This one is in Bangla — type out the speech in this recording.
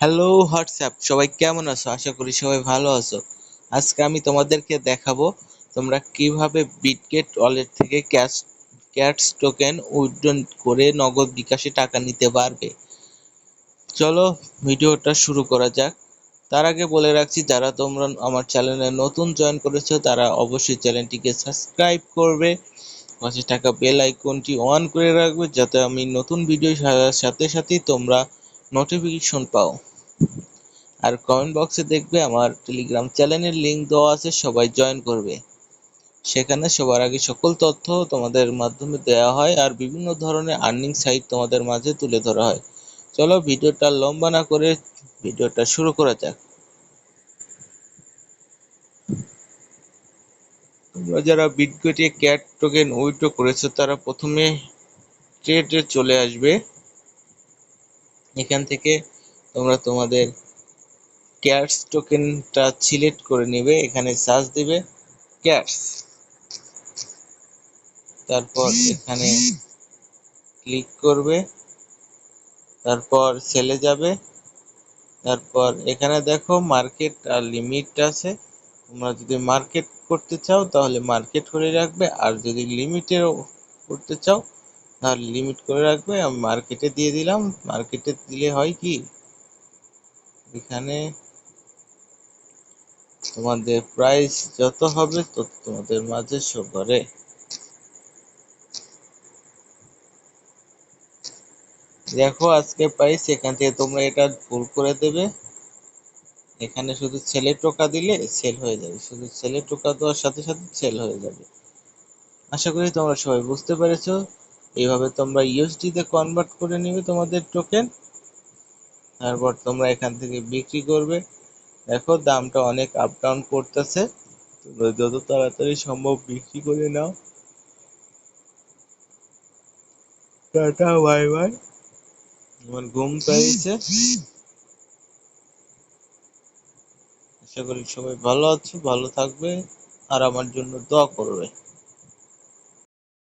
হ্যালো হোয়াটসঅ্যাপ, সবাই কেমন আছো? আশা করি সবাই ভালো আছো। আজকে আমি তোমাদেরকে দেখাবো তোমরা কিভাবে বিটগেট ওয়ালেট থেকে ক্যাটস টোকেন উইথড্র করে নগদ বিকাশে টাকা নিতে পারবে। চলো ভিডিওটা শুরু করা যাক। তার আগে বলে রাখছি, যারা তোমরা আমার চ্যানেলে নতুন জয়েন করেছো তারা অবশ্যই চ্যানেলটিকে সাবস্ক্রাইব করবে, পাশে থাকা বেল আইকনটি অন করে রাখবে যাতে আমি নতুন ভিডিও ছাড়ার সাথে সাথেই তোমরা নোটিফিকেশন পাও। আর কমেন্ট বক্সে দেখবে আমার টেলিগ্রাম চ্যানেলের লিংক দেওয়া আছে, সবাই জয়েন করবে। সেখানে সবার আগে সকল তথ্য তোমাদের মাধ্যমে দেওয়া হয় আর বিভিন্ন ধরনের আর্নিং সাইট তোমাদের মাঝে তুলে ধরা হয়। চলো ভিডিওটা লম্বা না করে ভিডিওটা শুরু করা যাক। তোমরা যারা বিটগেটে ক্যাট টোকেন উইথড্র করেছো তারা প্রথমে ট্রেডে চলে আসবে। এখান থেকে তোমরা তোমাদের ক্যাটস টোকেনটা সিলেক্ট করে নেবে, এখানে সার্চ দিবে ক্যাটস, তারপর এখানে ক্লিক করবে, তারপর সেলে যাবে, তারপর এখানে দেখো মার্কেট আর লিমিট আছে। তোমরা যদি মার্কেট করতে চাও তাহলে মার্কেট করে রাখবে, আর যদি লিমিটের করতে চাও তাহলে লিমিট করে রাখবে। আমি মার্কেটে দিয়ে দিলাম। মার্কেটে দিলে হয় কি, এখানে তোমাদের প্রাইস যত হবে তত তোমাদের মাঝে শো করে। দেখো আজকে প্রাইস, এখান থেকে তোমরা এটা ভুল করে দেবে, এখানে শুধু সেলে টোকা দিলে সেল হয়ে যাবে, শুধু সেলে টোকা দেওয়ার সাথে সাথে সেল হয়ে যাবে। আশা করি তোমরা সবাই বুঝতে পেরেছো। এইভাবে তোমরা ইউএসডি তে কনভার্ট করে নিবে তোমাদের টোকেন, তারপর তোমরা এখান থেকে বিক্রি করবে। দেখো দামটা অনেক আপ ডাউন করতেছে, তোমরা যত তাড়াতাড়ি সম্ভব বিক্রি করে নাও। Tata bye bye. আমার ঘুম পেয়েছে। আশা করি সবাই ভালো আছো, ভালো থাকবে আর আমার জন্য দোয়া করবে।